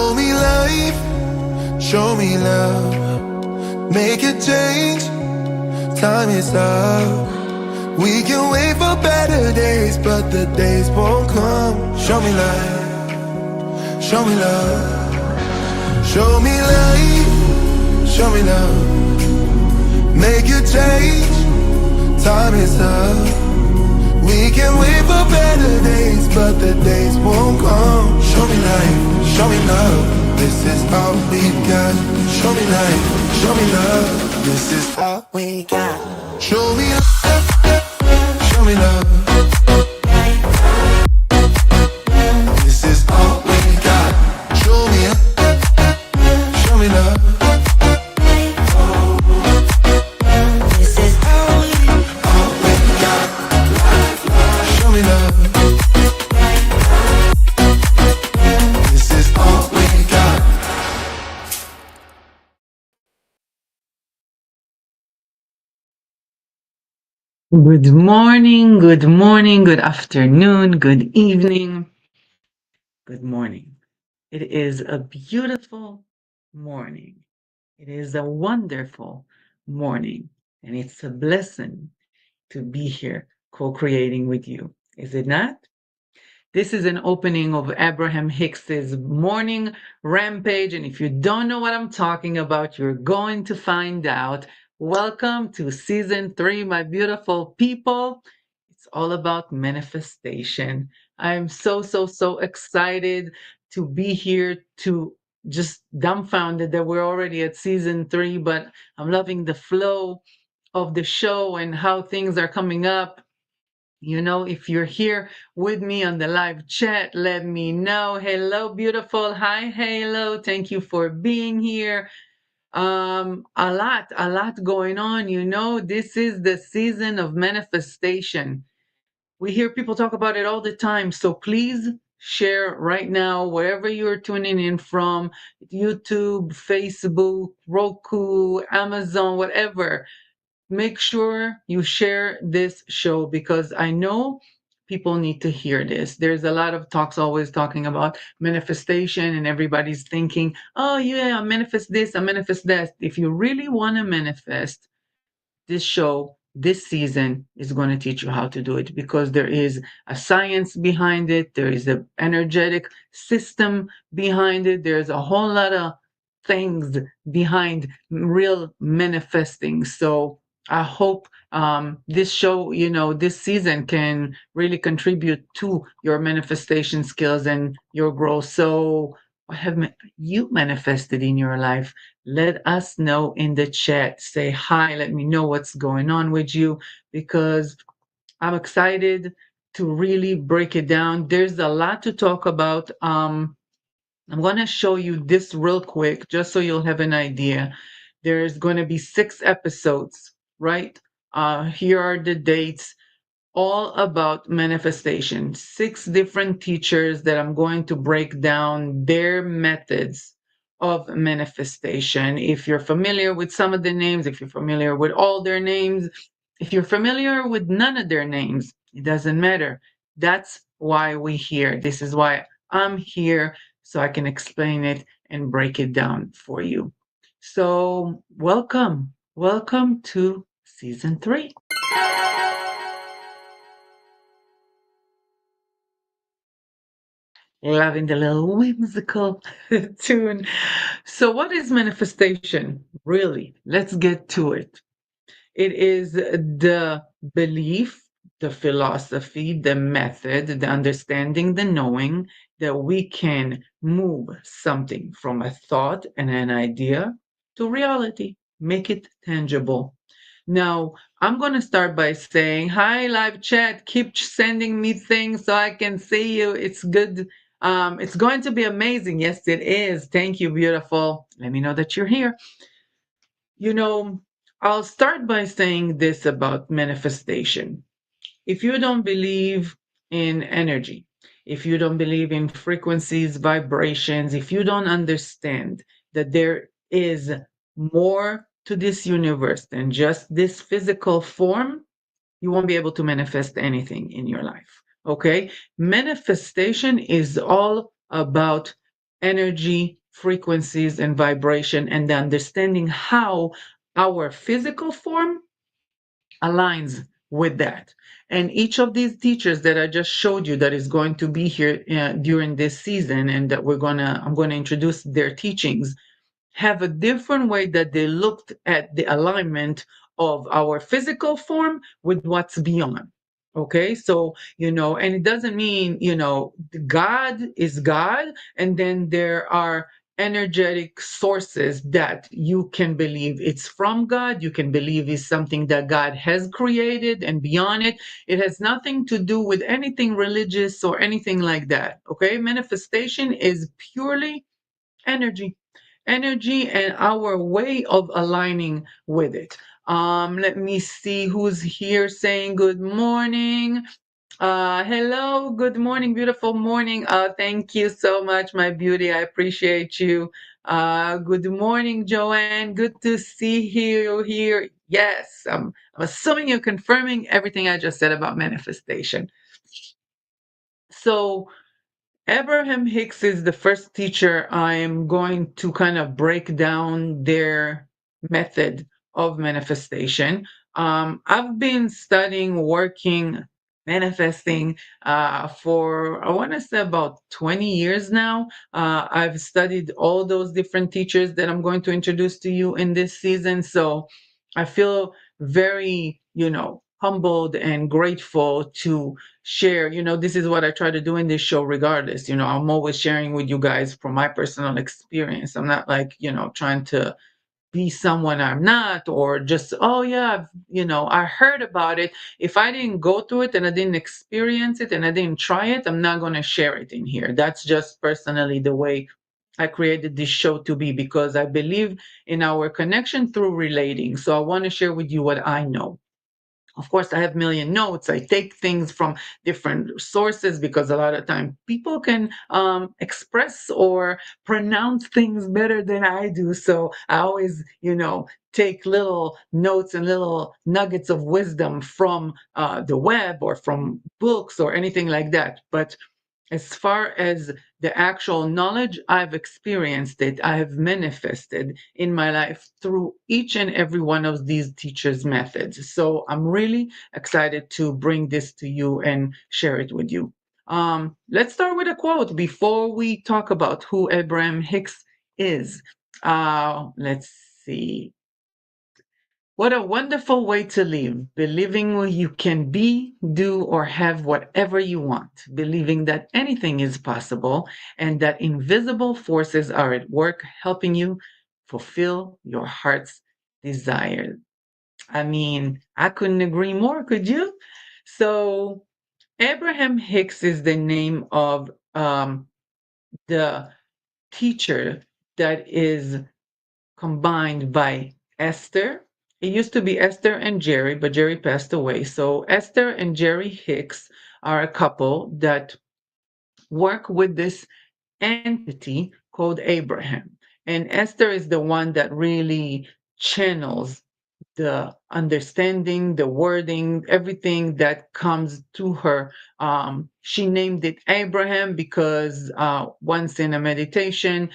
Show me life, show me love. Make a change, time is up. We can wait for better days, but the days won't come. Show me life, show me love. Show me life, show me love. Make a change, time is up. We can wait for better days, but the days won't come. Show me life, show me love. This is all we got. Show me life, show me love. This is all we got. Show me love, show me love. This is all we got. Show me love, show me love. Good morning, good afternoon, good evening, good morning. It is a beautiful morning. It is a wonderful morning, and it's a blessing to be here co creating with you. Is it not? This is an opening of Abraham-Hicks's morning rampage. And if you don't know what I'm talking about, you're going to find out. Welcome to season 3, my beautiful people. It's all about manifestation. I'm so excited to be here, to just dumbfounded that we're already at season 3, but I'm loving the flow of the show and how things are coming up. You know, if you're here with me on the live chat, let me know. Hello, beautiful. Hi, hello. Thank you for being here. A lot going on. You know, this is the season of manifestation. We hear people talk about it all the time. So please share right now, wherever you're tuning in from, YouTube, Facebook, Roku, Amazon, whatever. Make sure you share this show because I know people need to hear this. There's a lot of talks always talking about manifestation, and everybody's thinking, oh, yeah, I manifest this, I manifest that. If you really want to manifest, this show, this season is going to teach you how to do it because there is a science behind it, there is an energetic system behind it, there's a whole lot of things behind real manifesting. So I hope this show, you know, this season can really contribute to your manifestation skills and your growth. So, what have you manifested in your life? Let us know in the chat. Say hi. Let me know what's going on with you because I'm excited to really break it down. There's a lot to talk about. I'm going to show you this real quick just so you'll have an idea. There's going to be 6 episodes, right? Here are the dates, all about manifestation. 6 different teachers that I'm going to break down their methods of manifestation. If you're familiar with some of the names, if you're familiar with all their names, if you're familiar with none of their names, it doesn't matter. That's why we're here. This is why I'm here, so I can explain it and break it down for you. So, welcome to season 3. Loving the little whimsical tune. So, what is manifestation? Really, let's get to it. It is the belief, the philosophy, the method, the understanding, the knowing that we can move something from a thought and an idea to reality, make it tangible. Now, I'm going to start by saying, hi, live chat. Keep sending me things so I can see you. It's good. It's going to be amazing. Yes, it is. Thank you, beautiful. Let me know that you're here. You know, I'll start by saying this about manifestation. If you don't believe in energy, if you don't believe in frequencies, vibrations, if you don't understand that there is more to this universe than just this physical form, you won't be able to manifest anything in your life. Okay? Manifestation is all about energy, frequencies, and vibration, and the understanding how our physical form aligns with that. And each of these teachers that I just showed you that is going to be here during this season, and that I'm going to introduce their teachings, have a different way that they looked at the alignment of our physical form with what's beyond. Okay, so, and it doesn't mean, God is God, and then there are energetic sources that you can believe it's from God, you can believe is something that God has created, and beyond it, it has nothing to do with anything religious or anything like that. Okay, manifestation is purely energy, energy and our way of aligning with it. Let me see who's here saying good morning. Hello, good morning, beautiful morning. Thank you so much, my beauty. I appreciate you. Good morning, Joanne. Good to see you here. Yes, I'm assuming you're confirming everything I just said about manifestation. So, Abraham-Hicks is the first teacher I am going to kind of break down their method of manifestation. I've been studying, working, manifesting for, I want to say, about 20 years now. I've studied all those different teachers that I'm going to introduce to you in this season. So I feel very, humbled and grateful to share. This is what I try to do in this show regardless. I'm always sharing with you guys from my personal experience. I'm not like, trying to be someone I'm not, or just, oh yeah, I heard about it. If I didn't go through it and I didn't experience it and I didn't try it, I'm not going to share it in here. That's just personally the way I created this show to be, because I believe in our connection through relating. So I want to share with you what I know. Of course, I have million notes. I take things from different sources, because a lot of time people can express or pronounce things better than I do. So I always, take little notes and little nuggets of wisdom from the web or from books or anything like that. But as far as the actual knowledge, I've experienced it, I have manifested in my life through each and every one of these teachers' methods. So I'm really excited to bring this to you and share it with you. Let's start with a quote before we talk about who Abraham-Hicks is. Let's see. What a wonderful way to live, believing you can be, do, or have whatever you want, believing that anything is possible and that invisible forces are at work helping you fulfill your heart's desire. I mean, I couldn't agree more, could you? So, Abraham-Hicks is the name of the teacher that is combined by Esther. It used to be Esther and Jerry, but Jerry passed away. So Esther and Jerry Hicks are a couple that work with this entity called Abraham. And Esther is the one that really channels the understanding, the wording, everything that comes to her. She named it Abraham because once in a meditation,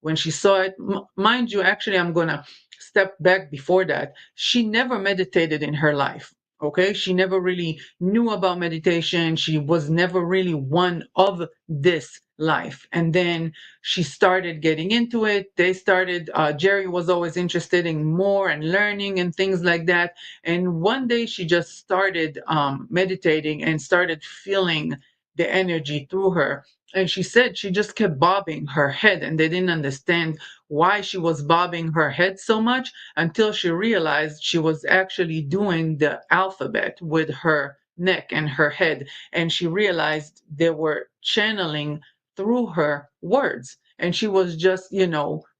when she saw it, mind you, actually, I'm going to step back before that. She never meditated in her life. Okay, she never really knew about meditation. She was never really one of this life. And then she started getting into it. They started, Jerry was always interested in more and learning and things like that. And one day she just started meditating and started feeling the energy through her. And she said she just kept bobbing her head, and they didn't understand why she was bobbing her head so much until she realized she was actually doing the alphabet with her neck and her head. And she realized they were channeling through her words. And she was just,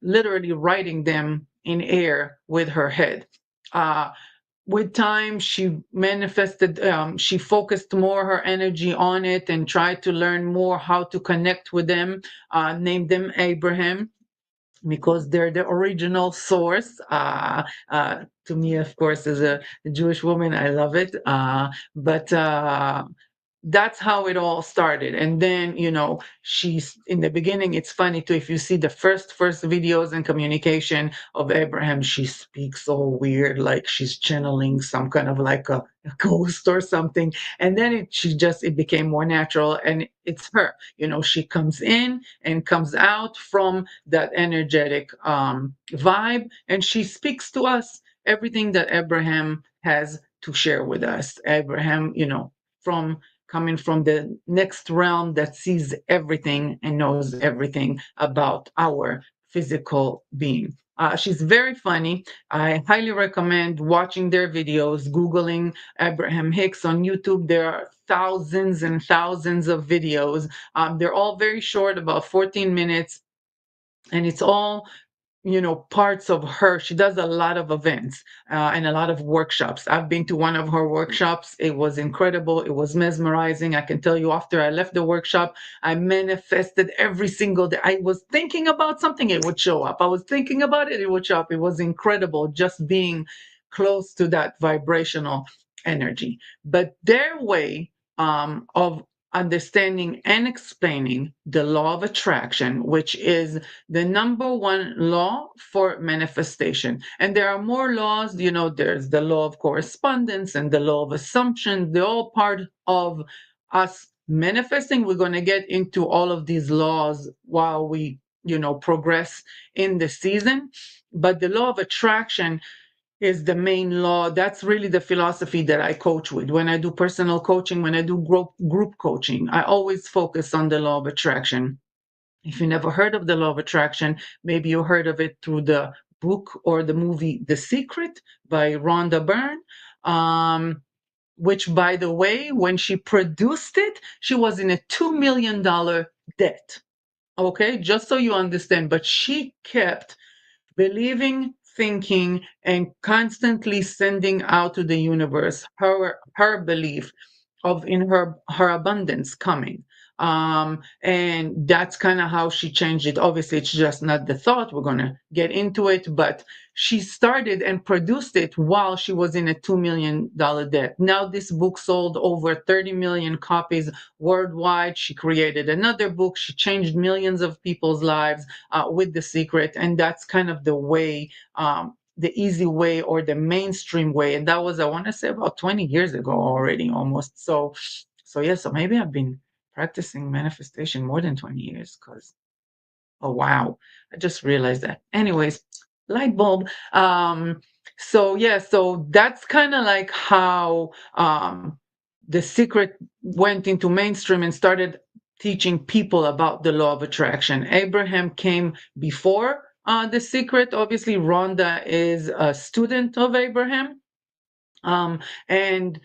literally writing them in air with her head. With time, she manifested, she focused more her energy on it and tried to learn more how to connect with them, named them Abraham because they're the original source. To me, of course, as a Jewish woman, I love it. But that's how it all started. And then, she's in the beginning, it's funny too, if you see the first videos and communication of Abraham, she speaks all weird, like she's channeling some kind of like a ghost or something. And then it became more natural, and it's her. She comes in and comes out from that energetic vibe, and she speaks to us everything that Abraham has to share with us. Abraham, from coming from the next realm that sees everything and knows everything about our physical being. She's very funny. I highly recommend watching their videos, Googling Abraham-Hicks on YouTube. There are thousands and thousands of videos. They're all very short, about 14 minutes, and it's all parts of her. She does a lot of events and a lot of workshops. I've been to one of her workshops. It was incredible. It was mesmerizing. I can tell you, after I left the workshop, I manifested every single day. I was thinking about something, it would show up. I was thinking about it, it would show up. It was incredible just being close to that vibrational energy. But their way of understanding and explaining the law of attraction, which is the number one law for manifestation. And there are more laws, there's the law of correspondence and the law of assumption. They're all part of us manifesting. We're going to get into all of these laws while we, progress in the season. But the law of attraction is the main law. That's really the philosophy that I coach with. When I do personal coaching, when I do group coaching, I always focus on the law of attraction. If you never heard of the law of attraction, maybe you heard of it through the book or the movie The Secret by Rhonda Byrne, which, by the way, when she produced it, she was in a $2 million debt. Okay, just so you understand. But she kept believing, thinking, and constantly sending out to the universe her belief of in her abundance coming. And that's kind of how she changed it. Obviously, it's just not the thought. We're gonna get into it, but she started and produced it while she was in a $2 million debt. Now this book sold over 30 million copies worldwide. She created another book. She changed millions of people's lives with The Secret, and that's kind of the way, the easy way or the mainstream way. And that was, I want to say, about 20 years ago already, almost. So yeah, so maybe I've been practicing manifestation more than 20 years, because, oh wow, I just realized that. Anyways, light bulb. So yeah, so that's kind of like how The Secret went into mainstream and started teaching people about the law of attraction. Abraham came before The Secret. Obviously, Rhonda is a student of Abraham. And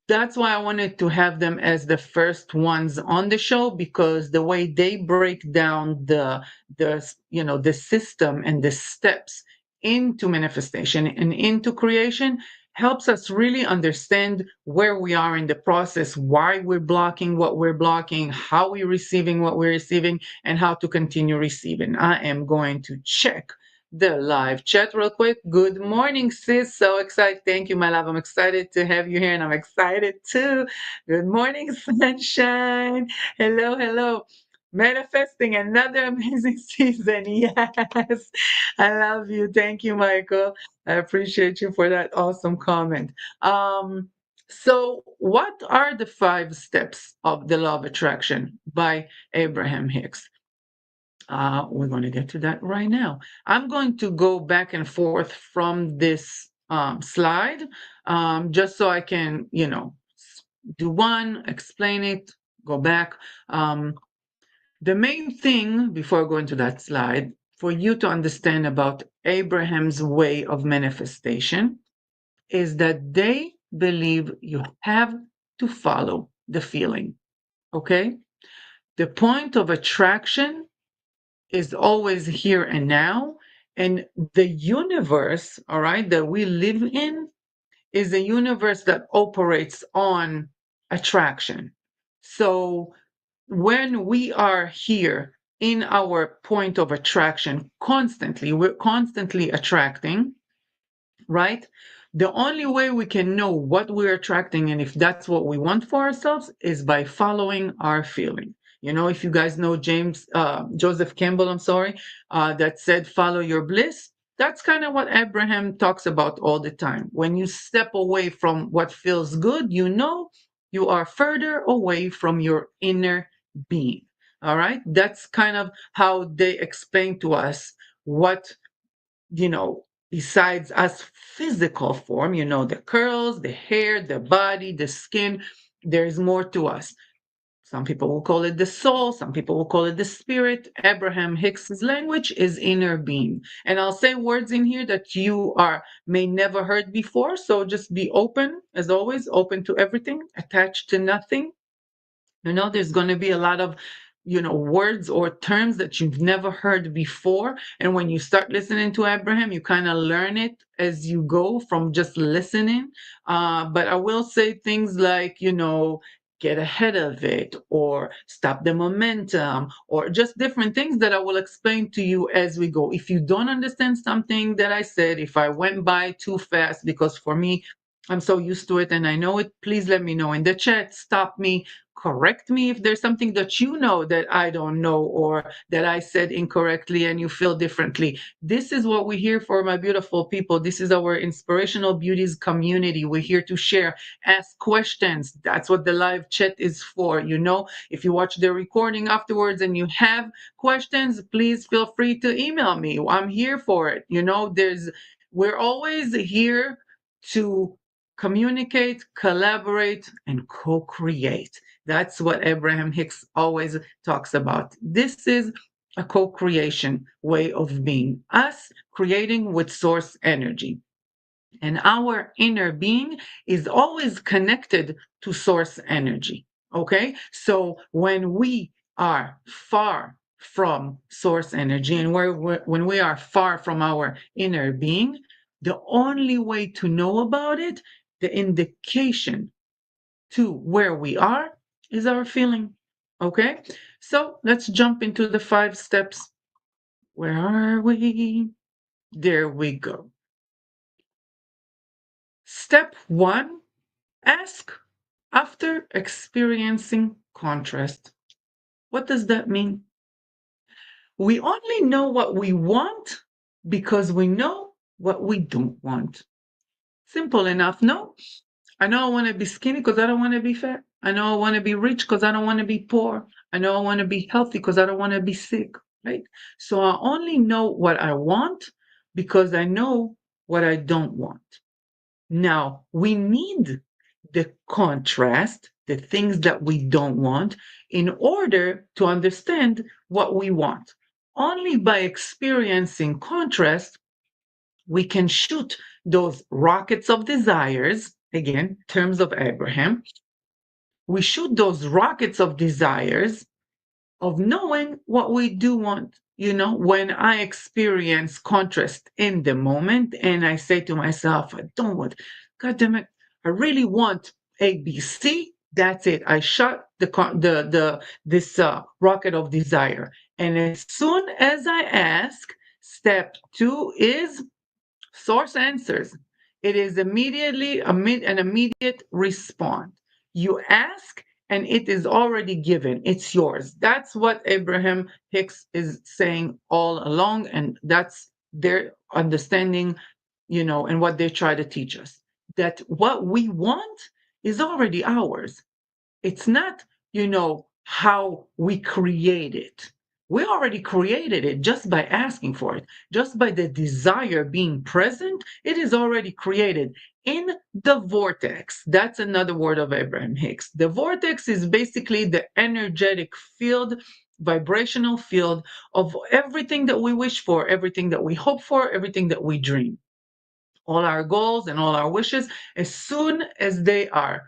that's why I wanted to have them as the first ones on the show, because the way they break down the system and the steps into manifestation and into creation helps us really understand where we are in the process, why we're blocking what we're blocking, how we're receiving what we're receiving, and how to continue receiving. I am going to check the live chat real quick. Good morning, sis. So excited. Thank you, my love. I'm excited to have you here, and I'm excited too. Good morning, sunshine. Hello, hello. Manifesting another amazing season. Yes. I love you. Thank you, Michael. I appreciate you for that awesome comment. So what are the 5 steps of the law of attraction by Abraham-Hicks? We're going to get to that right now. I'm going to go back and forth from this slide, just so I can, do one, explain it, go back. The main thing, before I go into that slide, for you to understand about Abraham's way of manifestation is that they believe you have to follow the feeling. Okay? The point of attraction is always here and now. And the universe, all right, that we live in is a universe that operates on attraction. So when we are here in our point of attraction constantly, we're constantly attracting, right? The only way we can know what we're attracting and if that's what we want for ourselves is by following our feeling. If you guys know Joseph Campbell, I'm sorry, that said, follow your bliss. That's kind of what Abraham talks about all the time. When you step away from what feels good, you are further away from your inner being. All right. That's kind of how they explain to us what, besides us physical form, the curls, the hair, the body, the skin, there's more to us. Some people will call it the soul, some people will call it the spirit. Abraham-Hicks's language is inner being. And I'll say words in here that you are may never heard before. So just be open, as always, open to everything, attached to nothing. There's going to be a lot of, words or terms that you've never heard before. And when you start listening to Abraham, you kind of learn it as you go from just listening. But I will say things like, get ahead of it or stop the momentum or just different things that I will explain to you as we go. If you don't understand something that I said, if I went by too fast, because for me, I'm so used to it and I know it, please let me know in the chat, stop me, correct me if there's something that you know that I don't know or that I said incorrectly and you feel differently. This is what we're here for, my beautiful people. This is our Inspirational Beauties community. We're here to share, ask questions. That's what the live chat is for. If you watch the recording afterwards and you have questions, please feel free to email me. I'm here for it. We're always here to communicate, collaborate, and co-create. That's what Abraham-Hicks always talks about. This is a co-creation way of being, us creating with source energy. And our inner being is always connected to source energy. Okay? So when we are far from source energy and when we are far from our inner being, the only way to know about it, the indication to where we are, is our feeling. Okay? So let's jump into the 5 steps. Where are we? There we go. Step 1, ask after experiencing contrast. What does that mean? We only know what we want because we know what we don't want. Simple enough, no? I know I want to be skinny because I don't want to be fat. I know I want to be rich because I don't want to be poor. I know I want to be healthy because I don't want to be sick, right? So I only know what I want because I know what I don't want. Now, we need the contrast, the things that we don't want, in order to understand what we want. Only by experiencing contrast, we can shoot those rockets of desires, again, terms of Abraham. We shoot those rockets of desires of knowing what we do want. When I experience contrast in the moment and I say to myself, I don't want, God damn it, I really want ABC. That's it. I shot this rocket of desire. And as soon as I ask, step 2 is source answers. It is immediately an immediate response. You ask and it is already given. It's yours. That's what Abraham-Hicks is saying all along, and that's their understanding, and what they try to teach us. That what we want is already ours. It's not, how we create it. We already created it just by asking for it. Just by the desire being present, it is already created in the vortex. That's another word of Abraham-Hicks. The vortex is basically the energetic field, vibrational field of everything that we wish for, everything that we hope for, everything that we dream, all our goals and all our wishes. As soon as they are,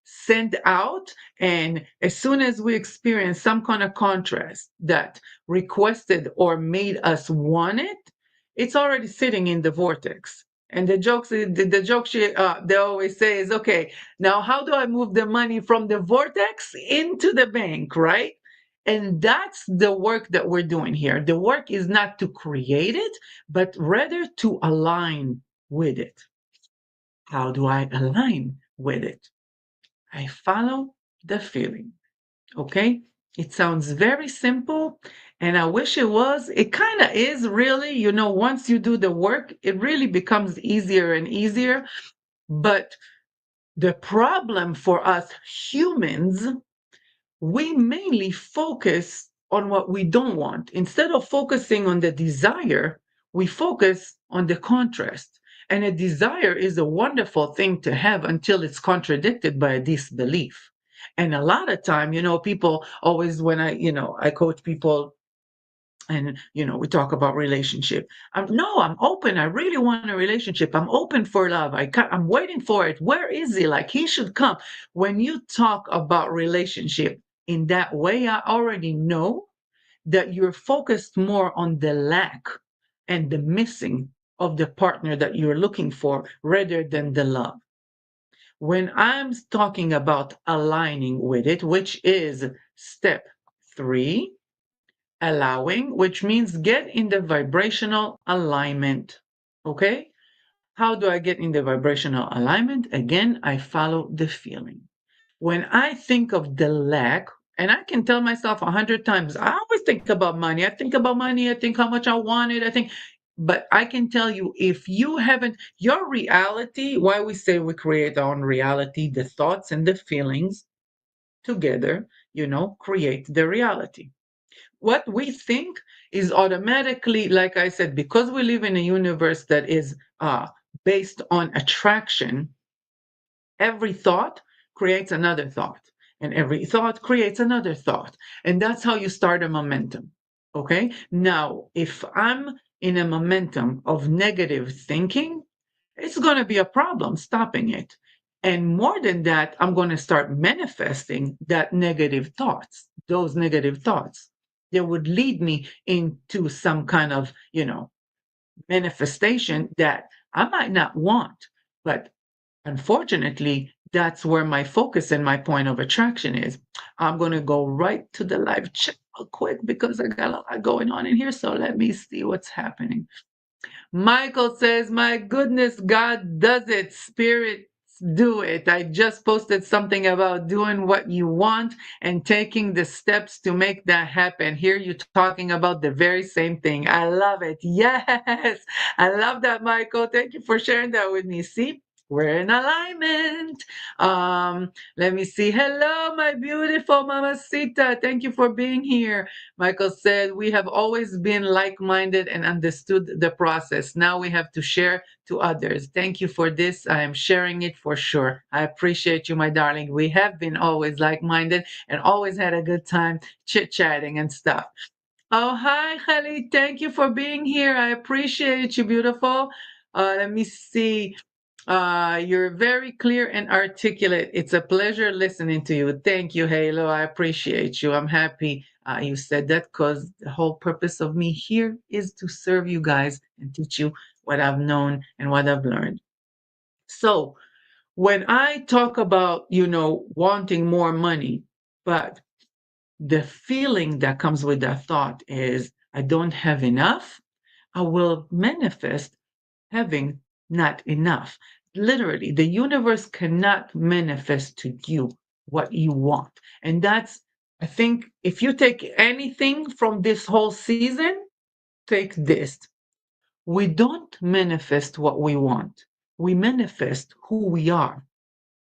sent out, and as soon as we experience some kind of contrast that requested or made us want it, it's already sitting in the vortex. And the joke they always say is, okay, now how do I move the money from the vortex into the bank, right? And that's the work that we're doing here. The work is not to create it, but rather to align with it. How do I align with it? I follow the feeling. Okay? It sounds very simple, and I wish it was. It kind of is really, once you do the work, it really becomes easier and easier. But the problem for us humans, we mainly focus on what we don't want. Instead of focusing on the desire, we focus on the contrast. And a desire is a wonderful thing to have until it's contradicted by a disbelief. And a lot of time, people always, when I coach people and we talk about relationship. No, I'm open. I really want a relationship. I'm open for love. I'm waiting for it. Where is he? Like, he should come. When you talk about relationship in that way, I already know that you're focused more on the lack and the missing of the partner that you're looking for rather than the love. When I'm talking about aligning with it, which is step 3, allowing, which means get in the vibrational alignment. Okay? How do I get in the vibrational alignment? Again, I follow the feeling. When I think of the lack, and I can tell myself 100 times, I always think about money. I think about money. I think how much I want it. But I can tell you, if you haven't, your reality, why we say we create our own reality, the thoughts and the feelings together, create the reality. What we think is automatically, like I said, because we live in a universe that is based on attraction, every thought creates another thought, and every thought creates another thought. And that's how you start a momentum. Okay. Now, if I'm in a momentum of negative thinking, it's going to be a problem stopping it. And more than that, I'm going to start manifesting those negative thoughts that would lead me into some kind of, manifestation that I might not want. But unfortunately, that's where my focus and my point of attraction is. I'm going to go right to the live chat real quick because I got a lot going on in here. So let me see what's happening. Michael says, my goodness, God does it. Spirits do it. I just posted something about doing what you want and taking the steps to make that happen. Here you talking about the very same thing. I love it. Yes. I love that, Michael. Thank you for sharing that with me. See? We're in alignment. Let me see. Hello, my beautiful mamacita. Thank you for being here. Michael said, we have always been like minded and understood the process. Now we have to share to others. Thank you for this. I am sharing it for sure. I appreciate you, my darling. We have been always like minded and always had a good time chit chatting and stuff. Oh, hi, Khalid. Thank you for being here. I appreciate you, beautiful. Let me see. You're very clear and articulate. It's a pleasure listening to you. Thank you, Halo. I appreciate you. I'm happy you said that because the whole purpose of me here is to serve you guys and teach you what I've known and what I've learned. So when I talk about, wanting more money, but the feeling that comes with that thought is I don't have enough, I will manifest having not enough. Literally, the universe cannot manifest to you what you want. And that's, I think, if you take anything from this whole season, take this. We don't manifest what we want, we manifest who we are.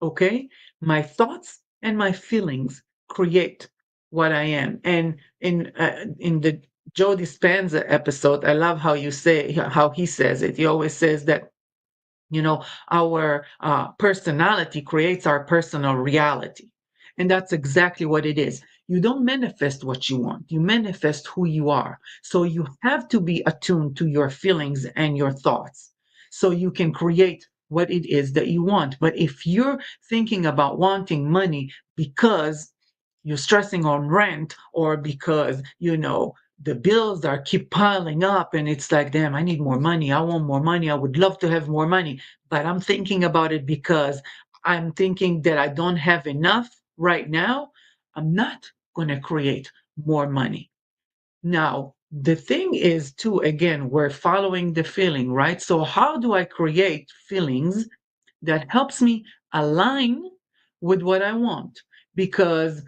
Okay? My thoughts and my feelings create what I am. And in the Joe Dispenza episode, I love how he says it. He always says that our personality creates our personal reality. And that's exactly what it is. You don't manifest what you want, you manifest who you are. So you have to be attuned to your feelings and your thoughts so you can create what it is that you want. But if you're thinking about wanting money because you're stressing on rent or because, the bills are keep piling up and it's like, damn, I need more money. I want more money. I would love to have more money, but I'm thinking about it because I'm thinking that I don't have enough right now. I'm not going to create more money. Now, the thing is, too, again, we're following the feeling, right? So, how do I create feelings that helps me align with what I want. Because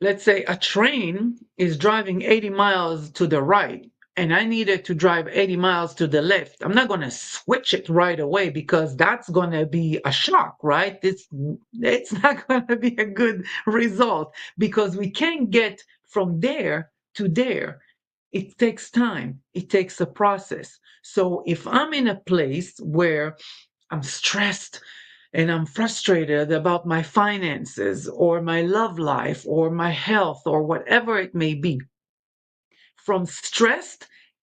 let's say a train is driving 80 miles to the right and I needed to drive 80 miles to the left. I'm not going to switch it right away because that's going to be a shock, right? It's not going to be a good result because we can't get from there to there. It takes time. It takes a process. So if I'm in a place where I'm stressed and I'm frustrated about my finances or my love life or my health or whatever it may be, from stress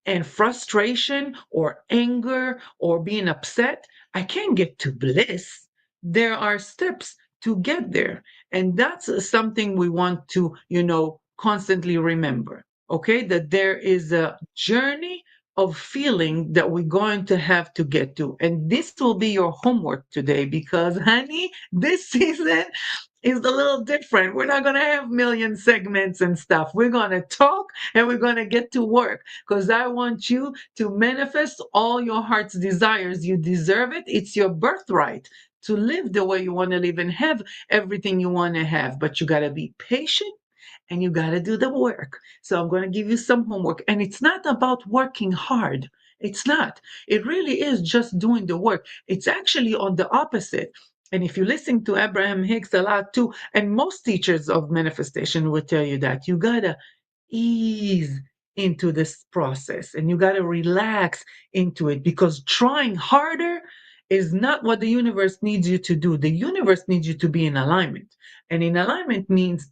and frustration or anger or being upset, I can't get to bliss. There are steps to get there. And that's something we want to, constantly remember. Okay. That there is a journey of feeling that we're going to have to get to. And this will be your homework today because, honey, this season is a little different. We're not going to have million segments and stuff. We're going to talk and we're going to get to work because I want you to manifest all your heart's desires. You deserve it. It's your birthright to live the way you want to live and have everything you want to have. But you got to be patient and you got to do the work. So I'm going to give you some homework. And it's not about working hard. It's not. It really is just doing the work. It's actually on the opposite. And if you listen to Abraham-Hicks a lot too, and most teachers of manifestation will tell you that you got to ease into this process and you got to relax into it because trying harder is not what the universe needs you to do. The universe needs you to be in alignment. And in alignment means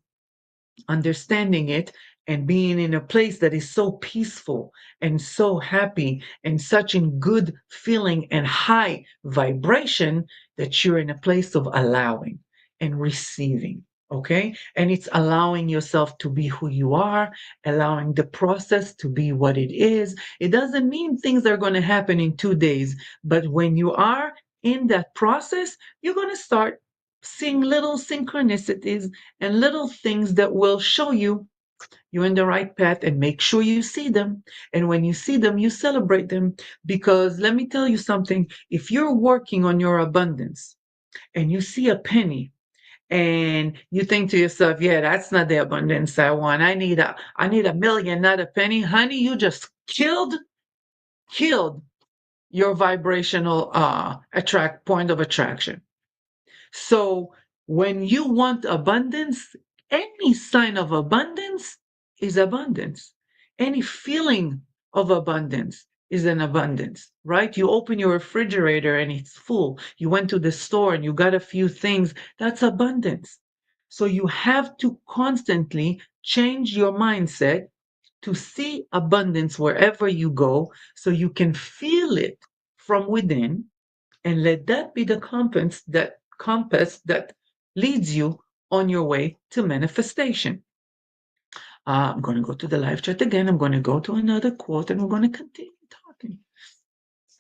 understanding it and being in a place that is so peaceful and so happy and such in good feeling and high vibration that you're in a place of allowing and receiving. Okay. And it's allowing yourself to be who you are, allowing the process to be what it is. It doesn't mean things are going to happen in 2 days, but when you are in that process, you're going to start seeing little synchronicities and little things that will show you you're in the right path and make sure you see them. And when you see them, you celebrate them. Because let me tell you something, if you're working on your abundance and you see a penny and you think to yourself, yeah, that's not the abundance I want. I need a million, not a penny. Honey, you just killed your vibrational attract point of attraction. So when you want abundance, any sign of abundance is abundance. Any feeling of abundance is an abundance, right? You open your refrigerator and it's full. You went to the store and you got a few things. That's abundance. So you have to constantly change your mindset to see abundance wherever you go so you can feel it from within and let that be the compass that leads you on your way to manifestation. I'm going to go to the live chat again. I'm going to go to another quote and we're going to continue talking.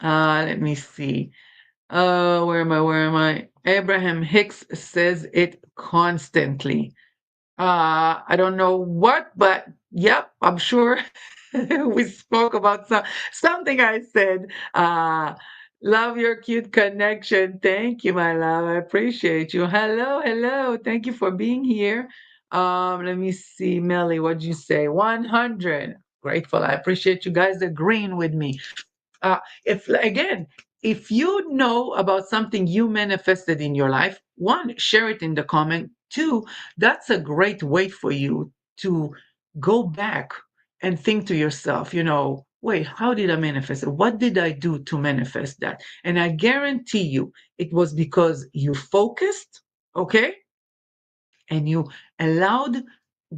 Let me see. Where am I? Where am I? Abraham-Hicks says it constantly. I don't know what, but yep, I'm sure we spoke about something I said. Love your cute connection. Thank you, my love. I appreciate you. Hello, hello. Thank you for being here. Let me see, Melly, what'd you say? 100. Grateful. I appreciate you guys agreeing with me. If again, if you know about something you manifested in your life, one, share it in the comment. Two, that's a great way for you to go back and think to yourself, wait, how did I manifest it? What did I do to manifest that? And I guarantee you it was because you focused, okay? And you allowed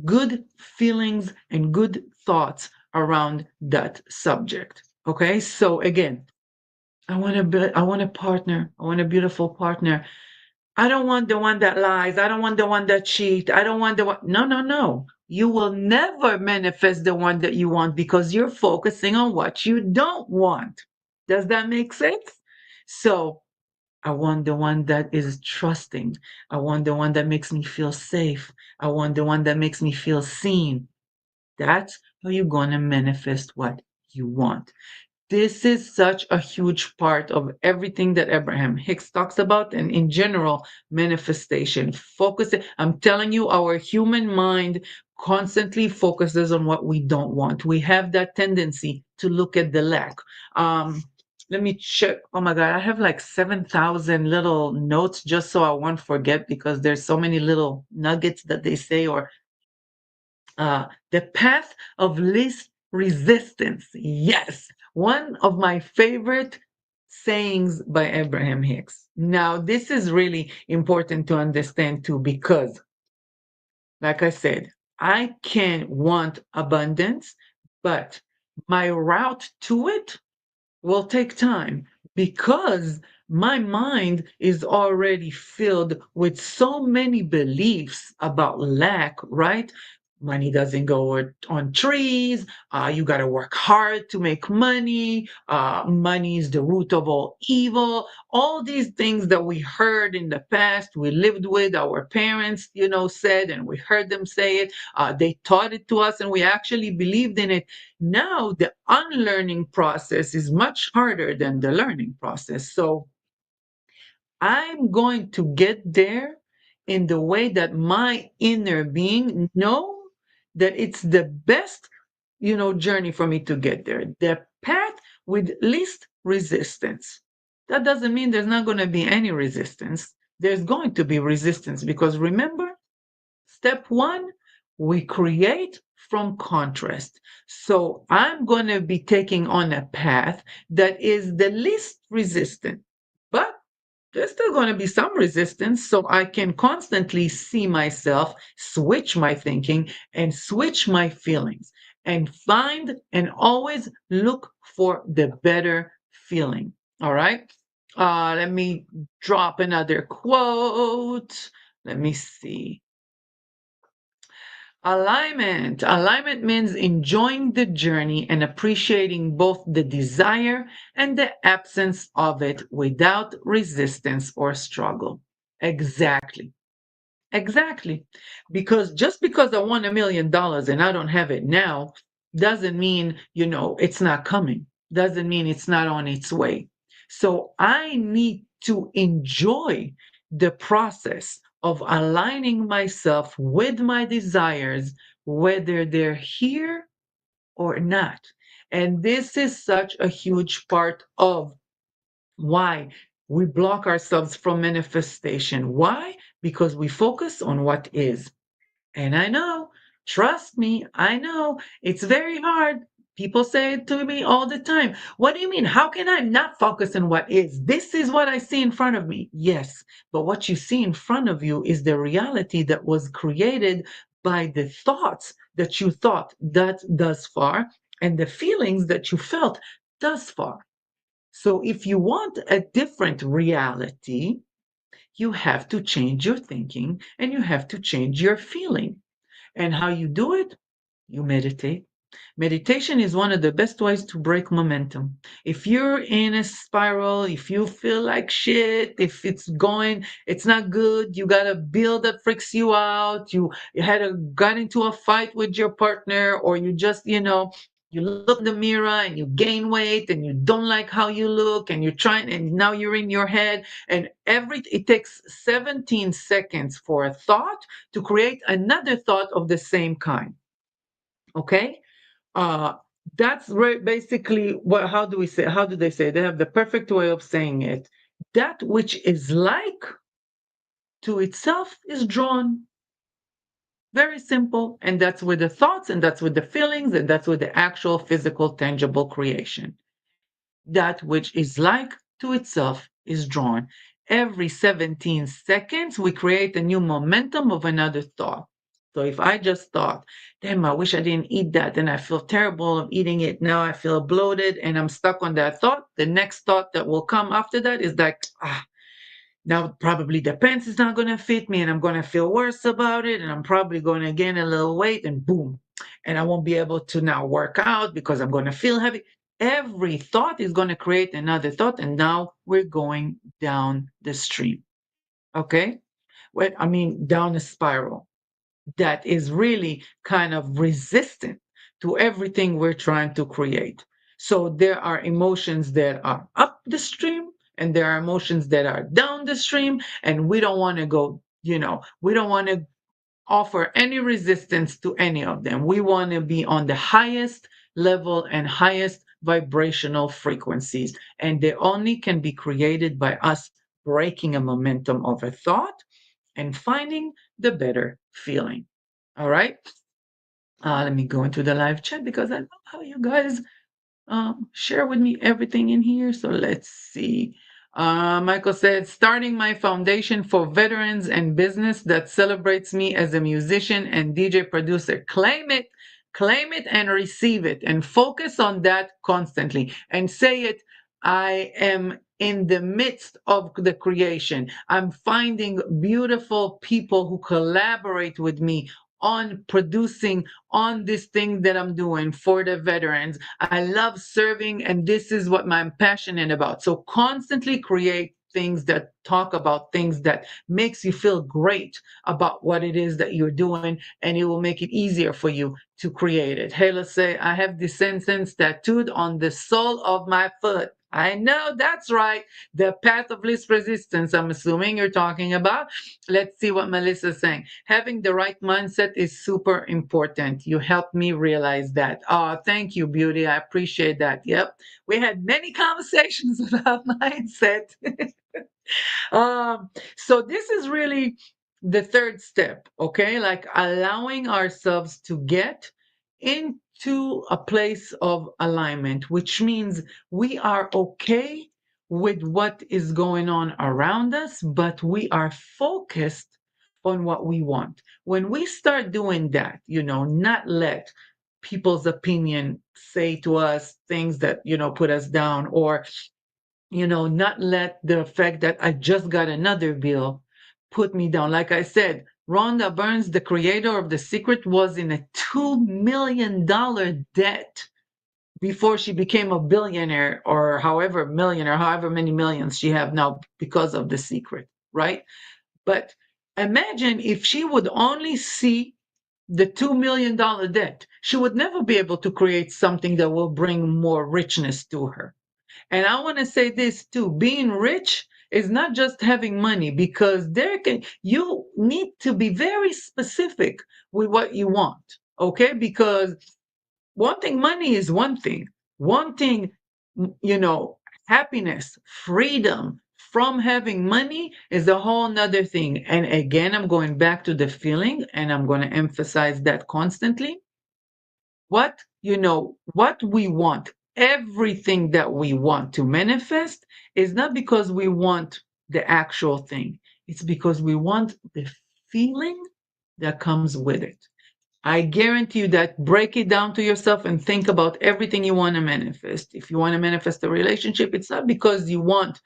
good feelings and good thoughts around that subject. Okay? So again, I want a partner. I want a beautiful partner. I don't want the one that lies. I don't want the one that cheats. I don't want the one. No, no, no. You will never manifest the one that you want because you're focusing on what you don't want. Does that make sense? So I want the one that is trusting. I want the one that makes me feel safe. I want the one that makes me feel seen. That's how you're going to manifest what you want. This is such a huge part of everything that Abraham-Hicks talks about, and in general, manifestation. Focus. I'm telling you, our human mind constantly focuses on what we don't want. We have that tendency to look at the lack. Um, Let me check. Oh my God, I have like 7,000 little notes just so I won't forget because there's so many little nuggets that they say, or the path of least resistance. Yes, one of my favorite sayings by Abraham Hicks. Now, this is really important to understand too, because, like I said, I can want abundance, but my route to it will take time because my mind is already filled with so many beliefs about lack, right? Money doesn't go on trees. You got to work hard to make money. Money is the root of all evil. All these things that we heard in the past, we lived with, our parents, said, and we heard them say it. They taught it to us, and we actually believed in it. Now, the unlearning process is much harder than the learning process. So I'm going to get there in the way that my inner being know that it's the best, journey for me to get there. The path with least resistance. That doesn't mean there's not going to be any resistance. There's going to be resistance because remember, step one, we create from contrast. So I'm going to be taking on a path that is the least resistant, but there's still going to be some resistance. So I can constantly see myself switch my thinking and switch my feelings and find and always look for the better feeling. All right. Let me drop another quote. Let me see. Alignment. Alignment means enjoying the journey and appreciating both the desire and the absence of it without resistance or struggle. Exactly. Exactly. Because just because I want $1 million and I don't have it now doesn't mean, it's not coming. Doesn't mean it's not on its way. So I need to enjoy the process of aligning myself with my desires, whether they're here or not. And this is such a huge part of why we block ourselves from manifestation. Why? Because we focus on what is. And I know, trust me, I know it's very hard. People say it to me all the time. What do you mean? How can I not focus on what is? This is what I see in front of me. Yes, but what you see in front of you is the reality that was created by the thoughts that you thought that thus far and the feelings that you felt thus far. So if you want a different reality, you have to change your thinking and you have to change your feeling. And how you do it? You meditate. Meditation is one of the best ways to break momentum. If you're in a spiral, if you feel like shit, if it's not good, you got a bill that freaks you out, you got into a fight with your partner, or you just, you look in the mirror and you gain weight and you don't like how you look and you're trying and now you're in your head and it takes 17 seconds for a thought to create another thought of the same kind. Okay? Uh, that's basically what. How do we say? How do they say? They have the perfect way of saying it. That which is like to itself is drawn. Very simple, and that's with the thoughts, and that's with the feelings, and that's with the actual physical, tangible creation. That which is like to itself is drawn. Every 17 seconds, we create a new momentum of another thought. So if I just thought, damn, I wish I didn't eat that, and I feel terrible of eating it. Now I feel bloated and I'm stuck on that thought. The next thought that will come after that is like, now probably the pants is not going to fit me and I'm going to feel worse about it and I'm probably going to gain a little weight and boom. And I won't be able to now work out because I'm going to feel heavy. Every thought is going to create another thought and now we're going down the stream. Okay? Down a spiral that is really kind of resistant to everything we're trying to create. So there are emotions that are up the stream and there are emotions that are down the stream. And we don't want to go, we don't want to offer any resistance to any of them. We want to be on the highest level and highest vibrational frequencies. And they only can be created by us breaking a momentum of a thought and finding the better feeling. All right. Let me go into the live chat because I love how you guys share with me everything in here. So let's see. Michael said, starting my foundation for veterans and business that celebrates me as a musician and DJ producer. Claim it and receive it and focus on that constantly and say it. I am in the midst of the creation. I'm finding beautiful people who collaborate with me on producing on this thing that I'm doing for the veterans. I love serving, and this is what I'm passionate about. So constantly create things that talk about things that makes you feel great about what it is that you're doing, and it will make it easier for you to create it. Hey, let's say I have this sentence tattooed on the sole of my foot. I know that's right. The path of least resistance, I'm assuming you're talking about. Let's see what Melissa's saying. Having the right mindset is super important. You helped me realize that. Oh, thank you, Beauty. I appreciate that. Yep. We had many conversations about mindset. So this is really the third step, okay? Like allowing ourselves to get into a place of alignment, which means we are okay with what is going on around us, but we are focused on what we want. When we start doing that, not let people's opinion say to us things that, put us down, or not let the fact that I just got another bill put me down. Like I said, Rhonda Burns, the creator of The Secret, was in a $2 million debt before she became a billionaire, or however millionaire, however many millions she have now because of The Secret, right? But imagine if she would only see the $2 million debt, she would never be able to create something that will bring more richness to her. And I want to say this too, being rich is not just having money, because you need to be very specific with what you want. Okay? Because wanting money is one thing. Wanting, you know, happiness, freedom from having money is a whole nother thing. And again, I'm going back to the feeling, and I'm going to emphasize that constantly. What we want, everything that we want to manifest, is not because we want the actual thing. It's because we want the feeling that comes with it. I guarantee you that. Break it down to yourself and think about everything you want to manifest. If you want to manifest a relationship, it's not because you want,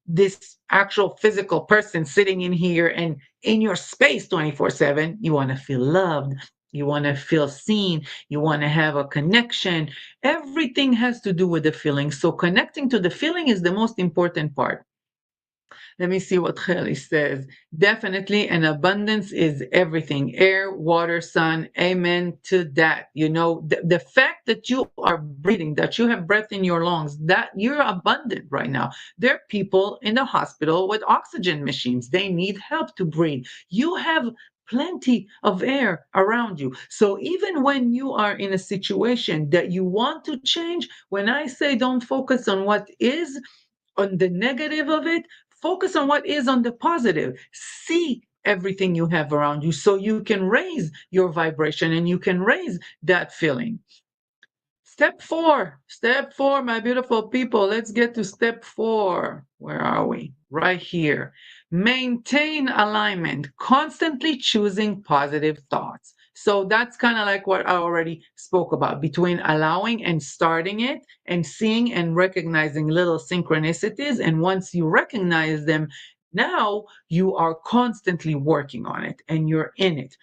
this actual physical person sitting in here and in your space 24/7. You want to feel loved. You want to feel seen. You want to have a connection. Everything has to do with the feeling. So connecting to the feeling is the most important part. Let me see what Khali says. Definitely, an abundance is everything. Air, water, sun. Amen to that. The fact that you are breathing, that you have breath in your lungs, that you're abundant right now. There are people in the hospital with oxygen machines. They need help to breathe. You have plenty of air around you. So even when you are in a situation that you want to change, when I say don't focus on what is, on the negative of it, focus on what is on the positive. See everything you have around you so you can raise your vibration and you can raise that feeling. Step four, my beautiful people. Let's get to step four. Where are we? Right here. Maintain alignment, constantly choosing positive thoughts. So that's kind of like what I already spoke about, between allowing and starting it, and seeing and recognizing little synchronicities. And once you recognize them, now you are constantly working on it and you're in it.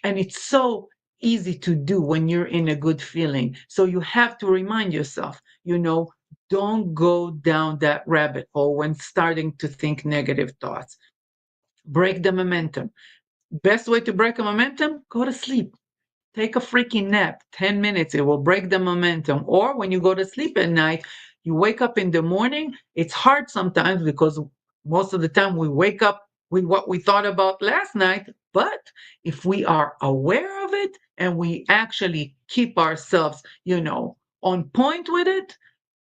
And it's so easy to do when you're in a good feeling. So you have to remind yourself, don't go down that rabbit hole when starting to think negative thoughts. Break the momentum. Best way to break a momentum, go to sleep. take a freaking nap, 10 minutes, it will break the momentum. Or when you go to sleep at night, you wake up in the morning. It's hard sometimes because most of the time we wake up with what we thought about last night. But if we are aware of it and we actually keep ourselves, on point with it,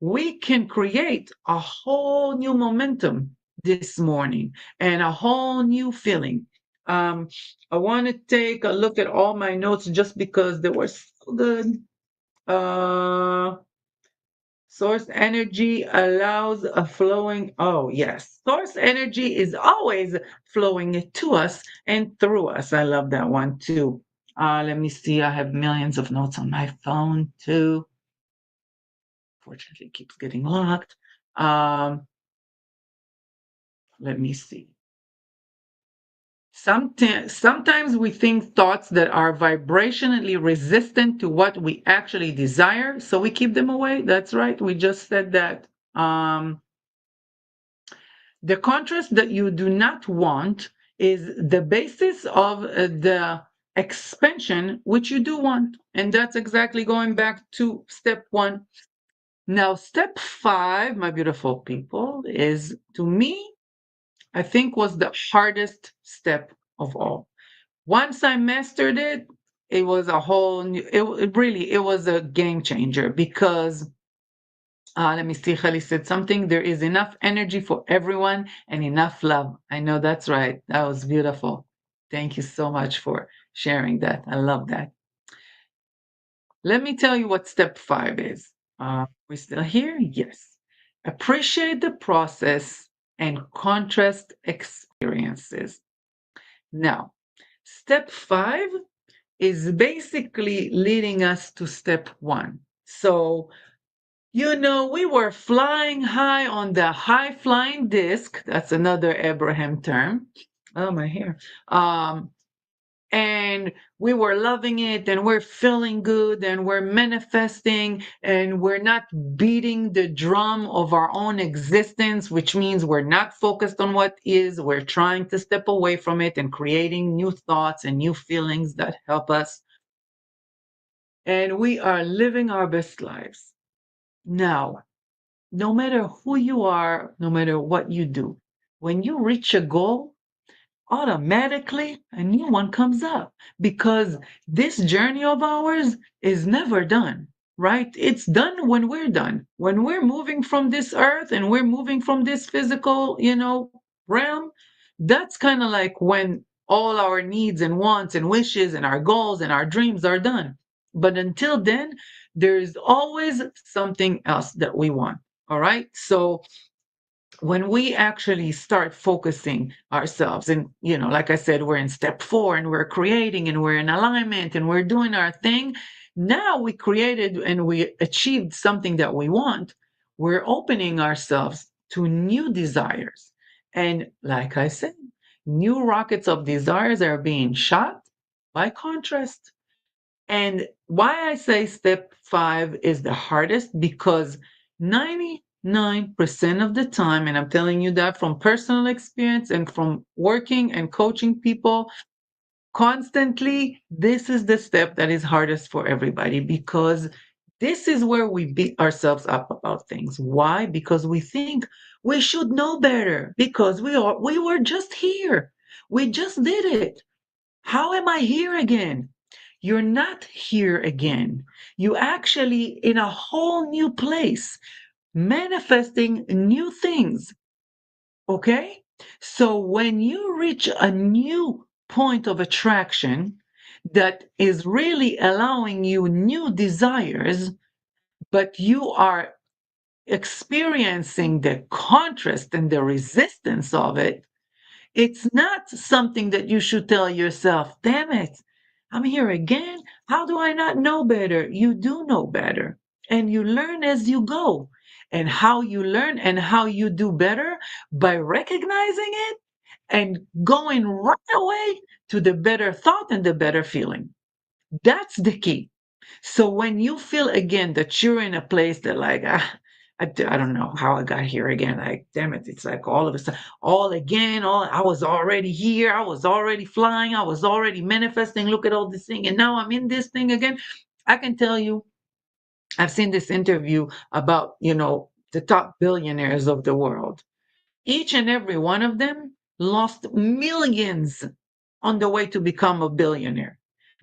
we can create a whole new momentum this morning and a whole new feeling. Um, I want to take a look at all my notes just because they were so good. Uh, Source energy allows a flowing. Oh, yes. Source energy is always flowing to us and through us. I love that one too. Let me see. I have millions of notes on my phone too. Fortunately, it keeps getting locked. Um, Let me see. Sometimes we think thoughts that are vibrationally resistant to what we actually desire, so we keep them away. That's right. We just said that. The contrast that you do not want is the basis of the expansion which you do want. And that's exactly going back to step one. Now, step five, my beautiful people, is to me, I think was the hardest step of all. Once I mastered it, it was a whole new, it was a game changer because let me see, Khali said something. There is enough energy for everyone and enough love. I know that's right. That was beautiful. Thank you so much for sharing that. I love that. Let me tell you what step five is. We're still here? Yes. Appreciate the process and contrast experiences. Now, step five is basically leading us to step one. So, we were flying high on the high flying disc. That's another Abraham term. Oh, my hair. And we were loving it and we're feeling good and we're manifesting and we're not beating the drum of our own existence, which means we're not focused on what is. We're trying to step away from it and creating new thoughts and new feelings that help us. And we are living our best lives. Now, no matter who you are, no matter what you do, when you reach a goal, automatically a new one comes up because this journey of ours is never done, right? It's done when we're done. When we're moving from this earth and we're moving from this physical, realm, that's kind of like when all our needs and wants and wishes and our goals and our dreams are done. But until then, there's always something else that we want. All right. So when we actually start focusing ourselves, and like I said, we're in step four and we're creating and we're in alignment and we're doing our thing. Now we created and we achieved something that we want. We're opening ourselves to new desires. And like I said, new rockets of desires are being shot by contrast. And why I say step five is the hardest because 99% of the time, and I'm telling you that from personal experience and from working and coaching people constantly, this is the step that is hardest for everybody because this is where we beat ourselves up about things. Why? Because we think we should know better because we were just here. We just did it. How am I here again? You're not here again. You actually in a whole new place, manifesting new things. Okay? So when you reach a new point of attraction that is really allowing you new desires, but you are experiencing the contrast and the resistance of it, it's not something that you should tell yourself, damn it, I'm here again. How do I not know better? You do know better. And you learn as you go. And how you learn and how you do better by recognizing it and going right away to the better thought and the better feeling. That's the key. So when you feel again that you're in a place that like, I don't know how I got here again. Like, damn it, it's like all of a sudden, all again, I was already here. I was already flying. I was already manifesting. Look at all this thing. And now I'm in this thing again. I can tell you, I've seen this interview about, the top billionaires of the world. Each and every one of them lost millions on the way to become a billionaire.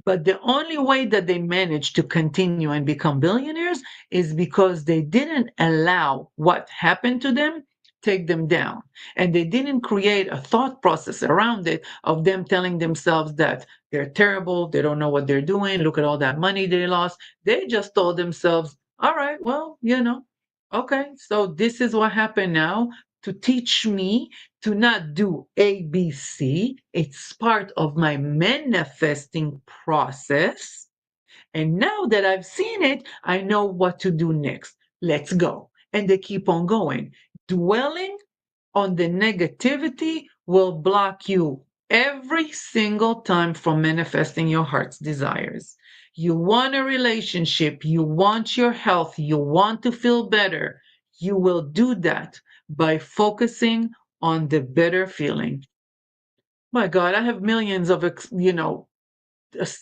But the only way that they managed to continue and become billionaires is because they didn't allow what happened to them take them down. And they didn't create a thought process around it of them telling themselves that they're terrible, they don't know what they're doing, look at all that money they lost. They just told themselves, all right, well, okay, so this is what happened now to teach me to not do ABC. It's part of my manifesting process. And now that I've seen it, I know what to do next. Let's go. And they keep on going. Dwelling on the negativity will block you every single time from manifesting your heart's desires. You want a relationship, you want your health, you want to feel better. You will do that by focusing on the better feeling. My God, I have millions of,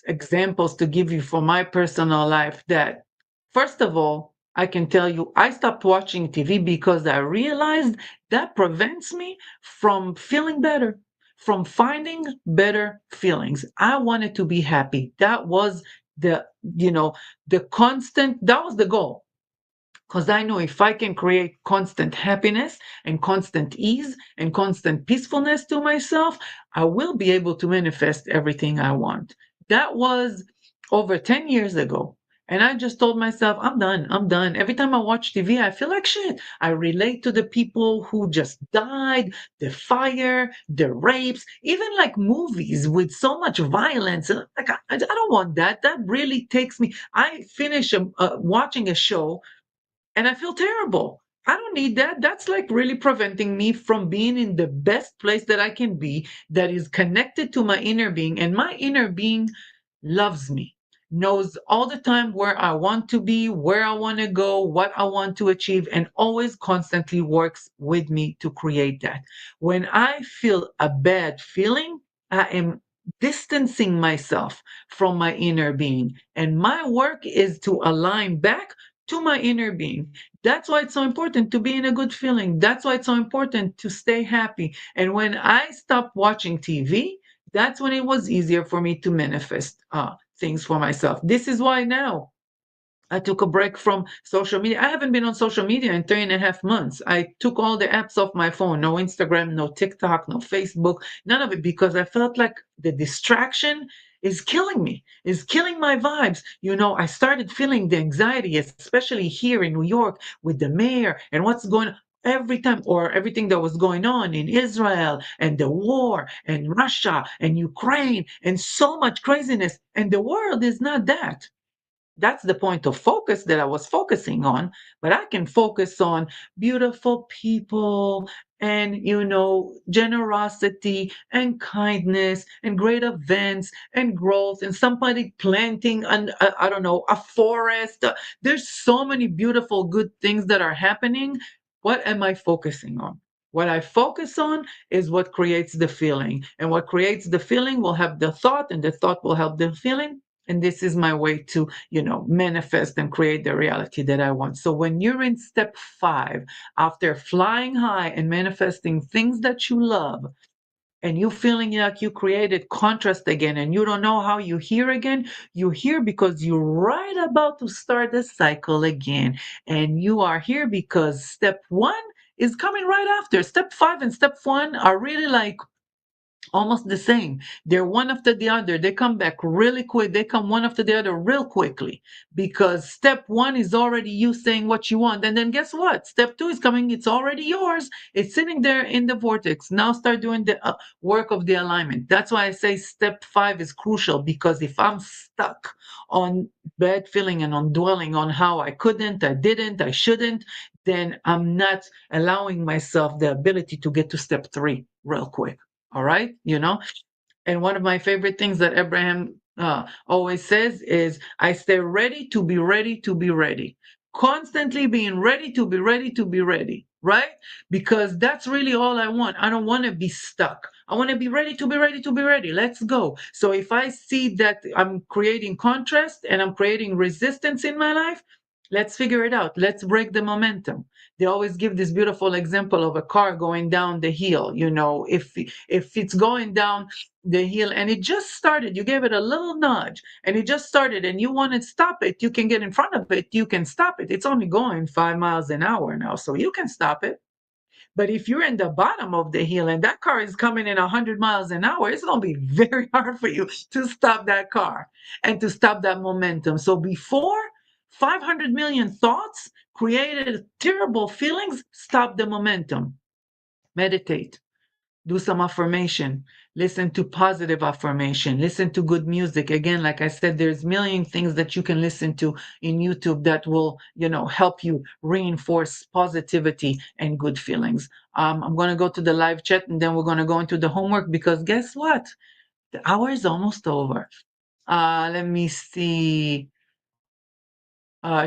examples to give you from my personal life that, first of all, I can tell you, I stopped watching TV because I realized that prevents me from feeling better, from finding better feelings. I wanted to be happy. That was the, the constant, that was the goal. Because I know if I can create constant happiness and constant ease and constant peacefulness to myself, I will be able to manifest everything I want. That was over 10 years ago. And I just told myself, I'm done. I'm done. Every time I watch TV, I feel like shit. I relate to the people who just died, the fire, the rapes, even like movies with so much violence. Like, I don't want that. That really takes me. I finish watching a show and I feel terrible. I don't need that. That's like really preventing me from being in the best place that I can be, that is connected to my inner being. And my inner being loves me, knows all the time where I want to be, where I want to go, what I want to achieve, and always constantly works with me to create that. When I feel a bad feeling, I am distancing myself from my inner being. And my work is to align back to my inner being. That's why it's so important to be in a good feeling. That's why it's so important to stay happy. And when I stopped watching TV, that's when it was easier for me to manifest things for myself. This is why now I took a break from social media. I haven't been on social media in 3.5 months. I took all the apps off my phone. No Instagram, no TikTok, no Facebook, none of it, because I felt like the distraction is killing me, is killing my vibes. I started feeling the anxiety, especially here in New York with the mayor and what's going on every time, or everything that was going on in Israel and the war and Russia and Ukraine and so much craziness. And the world is not that. That's the point of focus that I was focusing on, but I can focus on beautiful people and, generosity and kindness and great events and growth and somebody planting I don't know, a forest. There's so many beautiful good things that are happening. What am I focusing on? What I focus on is what creates the feeling, and what creates the feeling will have the thought, and the thought will help the feeling. And this is my way to, manifest and create the reality that I want. So when you're in step 5, after flying high and manifesting things that you love, and you feeling like you created contrast again and you don't know how you hear again, you hear because you're right about to start the cycle again. And you are here because step 1 is coming right after. Step 5 and step 1 are really like almost the same. They're one after the other. They come back really quick. They come one after the other real quickly, because step 1 is already you saying what you want. And then guess what? Step 2 is coming. It's already yours. It's sitting there in the vortex. Now start doing the work of the alignment. That's why I say step 5 is crucial, because if I'm stuck on bad feeling and on dwelling on how I couldn't, I didn't, I shouldn't, then I'm not allowing myself the ability to get to step 3 real quick. All right, and one of my favorite things that Abraham always says is, I stay ready to be ready to be ready. constantly being ready to be ready to be ready, right? Because that's really all I want. I don't want to be stuck. I want to be ready to be ready to be ready. Let's go. So if I see that I'm creating contrast and I'm creating resistance in my life, let's figure it out. Let's break the momentum. They always give this beautiful example of a car going down the hill. If it's going down the hill and it just started, you gave it a little nudge and it just started and you want to stop it, you can get in front of it, you can stop it. It's only going 5 miles an hour now, so you can stop it. But if you're in the bottom of the hill and that car is coming in 100 miles an hour, it's going to be very hard for you to stop that car and to stop that momentum. So before 500 million thoughts created terrible feelings, stop the momentum. Meditate, do some affirmation, listen to positive affirmation, listen to good music. Again, like I said, there's a million things that you can listen to in YouTube that will help you reinforce positivity and good feelings. I'm going to go to the live chat and then we're going to go into the homework, because guess what, the hour is almost over. Let me see.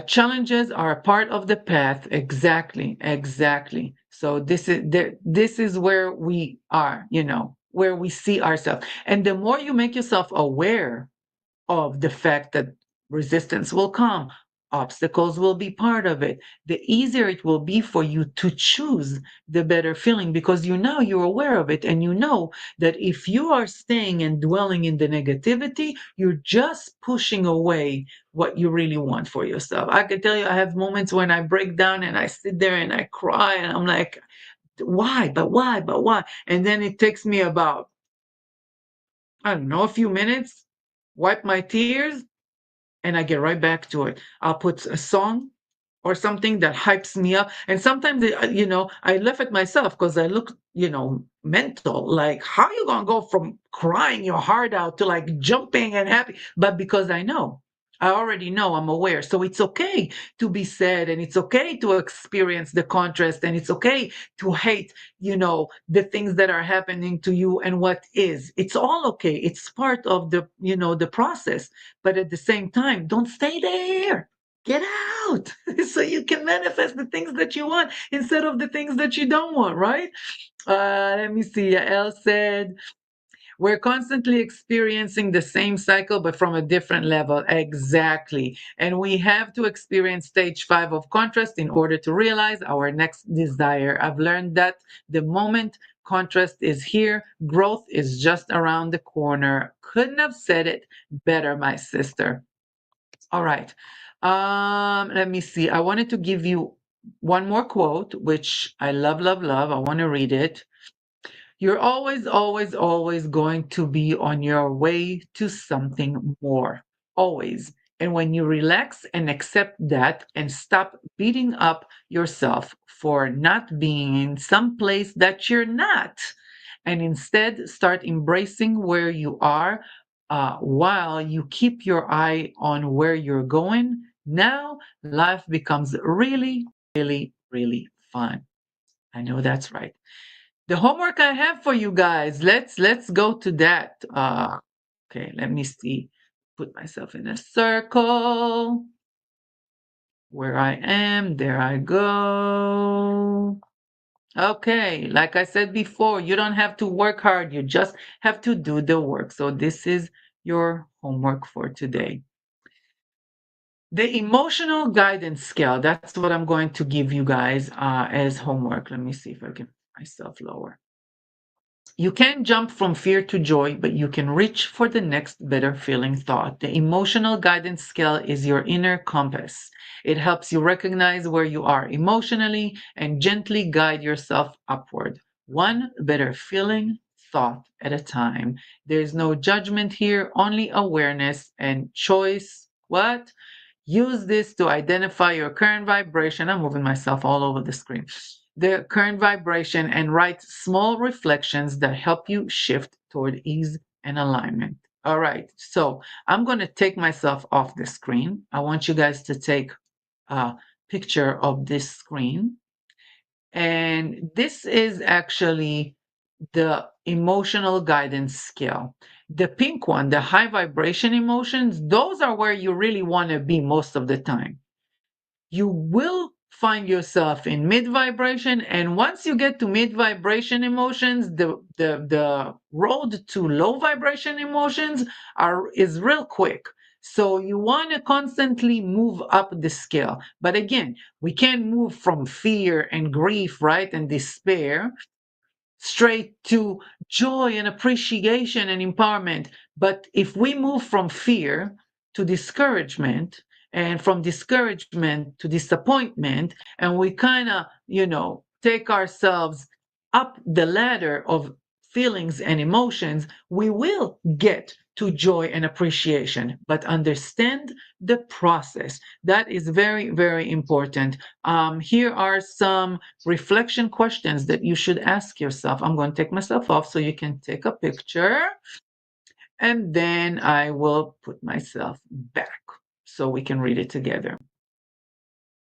Challenges are a part of the path. Exactly, exactly. So this is where we are, where we see ourselves. And the more you make yourself aware of the fact that resistance will come, obstacles will be part of it, the easier it will be for you to choose the better feeling, because you're aware of it, and you know that if you are staying and dwelling in the negativity, you're just pushing away what you really want for yourself. I can tell you, I have moments when I break down and I sit there and I cry and I'm like, why? But why? But why? And then it takes me about, I don't know, a few minutes, wipe my tears, and I get right back to it. I'll put a song or something that hypes me up. And sometimes, I laugh at myself because I look, mental. Like, how you gonna go from crying your heart out to like jumping and happy? But because I already know, I'm aware. So it's okay to be sad, and it's okay to experience the contrast, and it's okay to hate, the things that are happening to you and what is. It's all okay. It's part of the process. But at the same time, don't stay there. Get out so you can manifest the things that you want instead of the things that you don't want, right? Let me see. Elle said, we're constantly experiencing the same cycle, but from a different level. Exactly. And we have to experience stage 5 of contrast in order to realize our next desire. I've learned that the moment contrast is here, growth is just around the corner. Couldn't have said it better, my sister. All right. Let me see. I wanted to give you one more quote, which I love, love, love. I want to read it. You're always, always, always going to be on your way to something more. Always. And when you relax and accept that and stop beating up yourself for not being in some place that you're not, and instead start embracing where you are, while you keep your eye on where you're going, now life becomes really, really, really fun. I know that's right. The homework I have for you guys, let's go to that. Okay, let me see. Put myself in a circle. Where I am, there I go. Okay, like I said before, you don't have to work hard, you just have to do the work. So this is your homework for today. The emotional guidance scale, that's what I'm going to give you guys as homework. Let me see if I can put myself lower. You can jump from fear to joy, but you can reach for the next better feeling thought. The emotional guidance scale is your inner compass. It helps you recognize where you are emotionally and gently guide yourself upward, one better feeling thought at a time. There's no judgment here, only awareness and choice. What? Use this to identify your current vibration. I'm moving myself all over the screen. The current vibration, and write small reflections that help you shift toward ease and alignment. All right, so I'm going to take myself off the screen. I want you guys to take a picture of this screen. And this is actually the emotional guidance scale. The pink one, the high vibration emotions, those are where you really want to be most of the time. you will find yourself in mid vibration. And once you get to mid vibration emotions, the road to low vibration emotions is real quick. So you want to constantly move up the scale. But again, we can't move from fear and grief, right? And despair straight to joy and appreciation and empowerment. But if we move from fear to discouragement, and from discouragement to disappointment, and we kind of, take ourselves up the ladder of feelings and emotions, we will get to joy and appreciation. But understand the process. That is very, very important. Here are some reflection questions that you should ask yourself. I'm going to take myself off so you can take a picture, and then I will put myself back so we can read it together.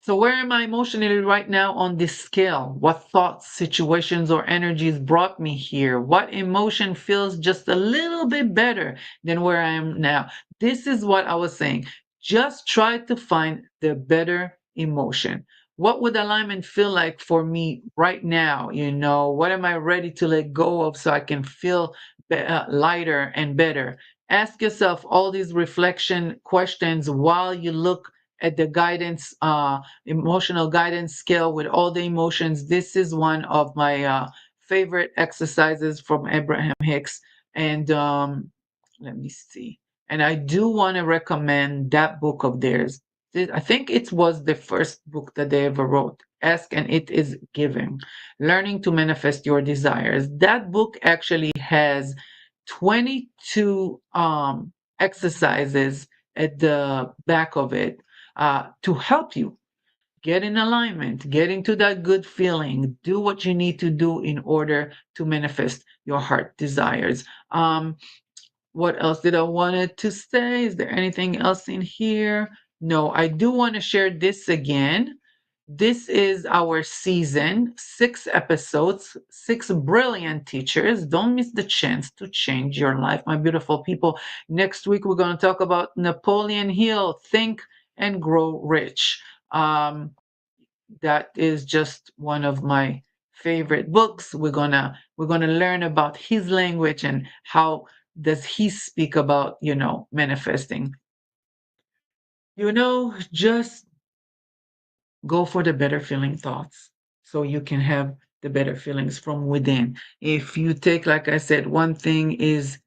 So, where am I emotionally right now on this scale? What thoughts, situations, or energies brought me here? What emotion feels just a little bit better than where I am now? This is what I was saying. Just try to find the better emotion. What would alignment feel like for me right now? What am I ready to let go of so I can feel lighter and better? Ask yourself all these reflection questions while you look at the guidance emotional guidance scale with all the emotions. This is one of my favorite exercises from Abraham-Hicks. And let me see. And I do want to recommend that book of theirs. I think it was the first book that they ever wrote. Ask and it is given. Learning to manifest your desires. That book actually has 22 exercises at the back of it to help you get in alignment, get into that good feeling, do what you need to do in order to manifest your heart desires. What else did I wanted to say? Is there anything else in here? No, I do want to share this again. This is our season, 6 episodes, 6 brilliant teachers. Don't miss the chance to change your life, my beautiful people. Next week, we're going to talk about Napoleon Hill, Think and Grow Rich. That is just one of my favorite books. We're gonna learn about his language and how does he speak about manifesting. Just go for the better feeling thoughts so you can have the better feelings from within. If you take, like I said, one thing is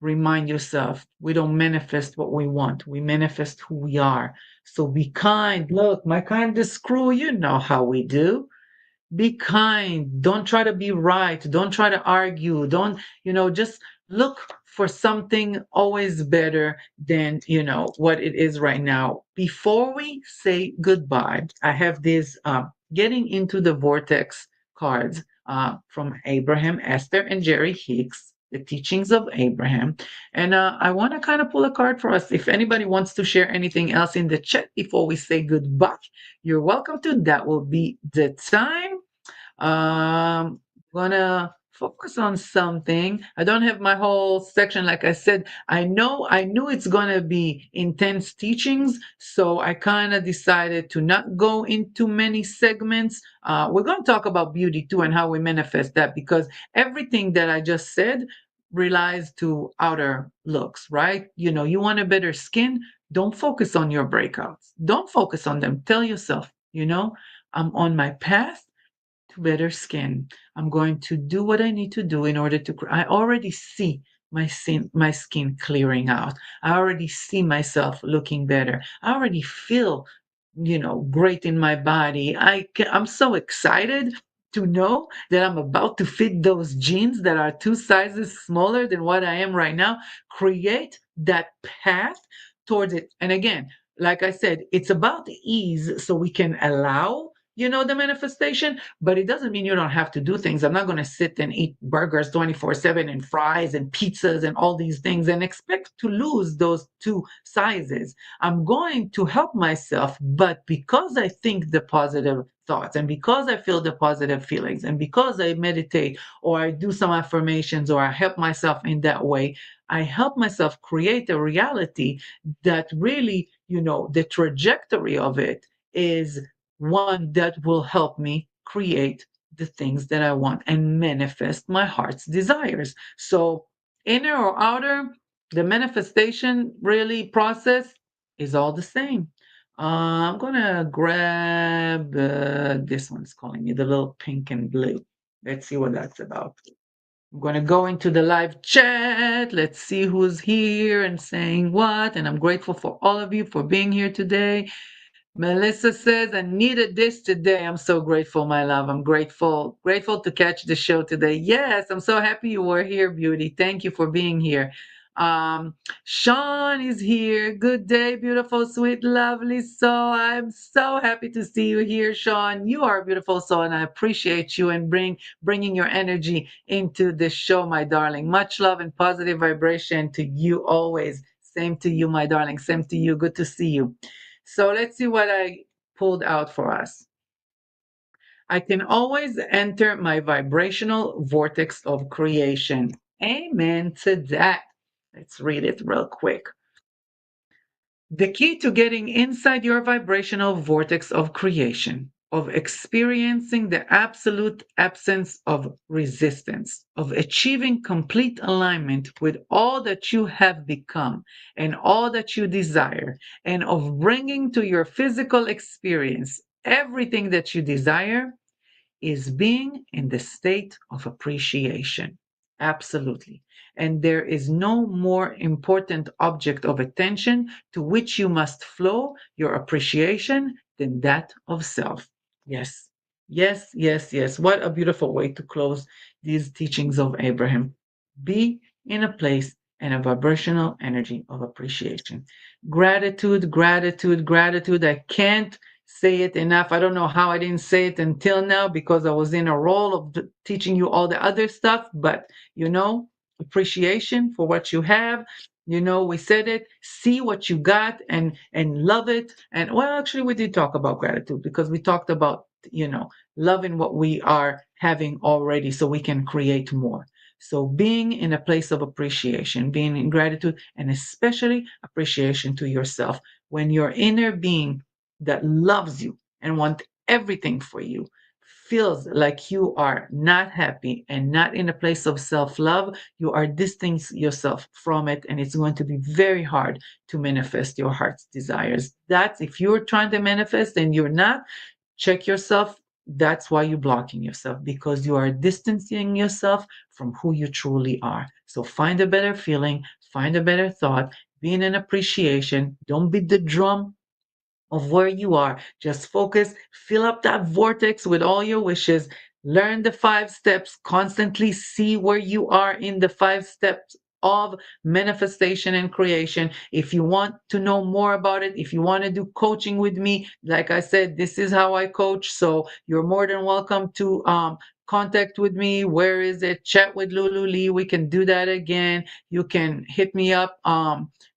remind yourself we don't manifest what we want, we manifest who we are. So be kind. Look, my kind of screw, you know how we do. Be kind. Don't try to be right. Don't try to argue. Don't, just look for something always better than, what it is right now. Before we say goodbye, I have this getting into the vortex cards from Abraham, Esther, and Jerry Hicks, the teachings of Abraham. And I want to kind of pull a card for us. If anybody wants to share anything else in the chat before we say goodbye, you're welcome to. That will be the time. Gonna focus on something. I don't have my whole section. Like I said, I knew it's gonna be intense teachings, so I kind of decided to not go into many segments. We're gonna talk about beauty too and how we manifest that, because everything that I just said relies to outer looks, right? You want a better skin. Don't focus on your breakouts. Don't focus on them. Tell yourself, I'm on my path to better skin. I'm going to do what I need to do in order to. I already see my skin clearing out. I already see myself looking better. I already feel, great in my body. I'm so excited to know that I'm about to fit those jeans that are 2 sizes smaller than what I am right now. Create that path towards it. And again, like I said, it's about ease so we can allow the manifestation, but it doesn't mean you don't have to do things. I'm not going to sit and eat burgers 24/7 and fries and pizzas and all these things and expect to lose those 2 sizes. I'm going to help myself, but because I think the positive thoughts and because I feel the positive feelings and because I meditate or I do some affirmations or I help myself in that way, I help myself create a reality that really, the trajectory of it is one that will help me create the things that I want and manifest my heart's desires. So, inner or outer, the manifestation really process is all the same. I'm gonna grab this one's calling me the little pink and blue. Let's see what that's about. I'm going to go into the live chat. Let's see who's here and saying what. And I'm grateful for all of you for being here today. Melissa says, I needed this today. I'm so grateful, my love. I'm grateful to catch the show today. Yes, I'm so happy you were here, Beauty. Thank you for being here. Um, Sean is here. Good day, beautiful, sweet, lovely soul. I'm so happy to see you here, Sean. You are a beautiful soul, and I appreciate you and bringing your energy into this show, my darling. Much love and positive vibration to you always. Same to you, my darling. Same to you. Good to see you. So let's see what I pulled out for us. I can always enter my vibrational vortex of creation. Amen to that. Let's read it real quick. The key to getting inside your vibrational vortex of creation, of experiencing the absolute absence of resistance, of achieving complete alignment with all that you have become and all that you desire, and of bringing to your physical experience everything that you desire, is being in the state of appreciation. Absolutely. And there is no more important object of attention to which you must flow your appreciation than that of self. Yes, yes, yes, yes. What a beautiful way to close these teachings of Abraham. Be in a place and a vibrational energy of appreciation. Gratitude, gratitude, gratitude. I can't say it enough. I don't know how I didn't say it until now because I was in a role of teaching you all the other stuff, but appreciation for what you have. We said it, see what you got and love it. And well, actually we did talk about gratitude because we talked about, loving what we are having already so we can create more. So being in a place of appreciation, being in gratitude, and especially appreciation to yourself when your inner being that loves you and wants everything for you feels like you are not happy and not in a place of self-love, you are distancing yourself from it, and it's going to be very hard to manifest your heart's desires. That's if you're trying to manifest and you're not, check yourself. That's why you're blocking yourself, because you are distancing yourself from who you truly are. So find a better feeling, find a better thought, be in an appreciation. Don't beat the drum of where you are. Just focus, fill up that vortex with all your wishes. Learn the 5 steps, constantly see where you are in the 5 steps of manifestation and creation. If you want to know more about it, if you want to do coaching with me, like I said, this is how I coach. So you're more than welcome to contact with me. Where is it? Chat with Lulu-Lee. We can do that again. You can hit me up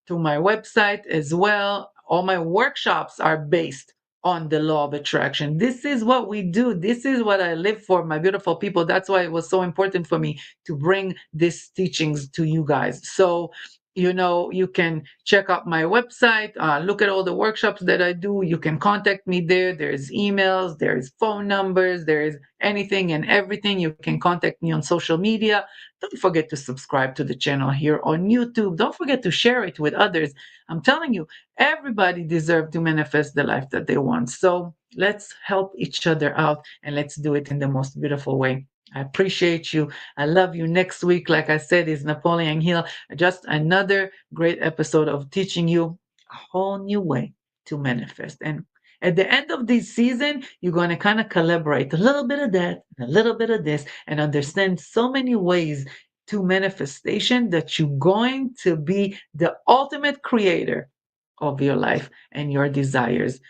through my website as well. All my workshops are based on the law of attraction. This is what we do. This is what I live for, my beautiful people. That's why it was so important for me to bring these teachings to you guys. So, you can check out my website, look at all the workshops that I do. You can contact me there. There's emails, there's phone numbers, there's anything and everything. You can contact me on social media. Don't forget to subscribe to the channel here on YouTube. Don't forget to share it with others. I'm telling you, everybody deserves to manifest the life that they want. So let's help each other out and let's do it in the most beautiful way. I appreciate you. I love you. Next week, like I said, is Napoleon Hill. Just another great episode of teaching you a whole new way to manifest. And at the end of this season, you're going to kind of collaborate a little bit of that, a little bit of this, and understand so many ways to manifestation that you're going to be the ultimate creator of your life and your desires.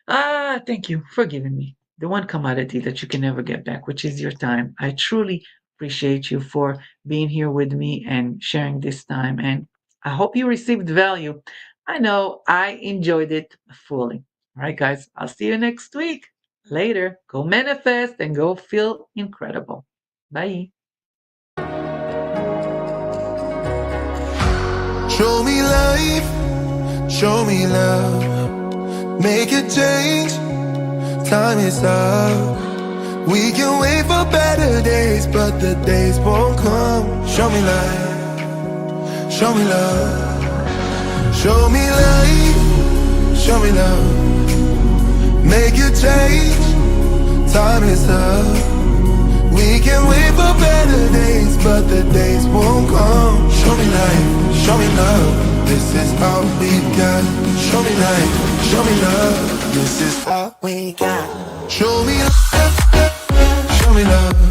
Thank you for giving me the one commodity that you can never get back, which is your time. I truly appreciate you for being here with me and sharing this time. And I hope you received value. I know I enjoyed it fully. All right, guys, I'll see you next week. Later. Go manifest and go feel incredible. Bye. Show me life, show me love, make a change. time is up. We can wait for better days, but the days won't come. Show me light, show me love. Show me light, show me love. Make a change, time is up. We can wait for better days, but the days won't come. Show me light, show me love. This is all we got. Show me light, show me love. This is all we got. Show me love, show me love.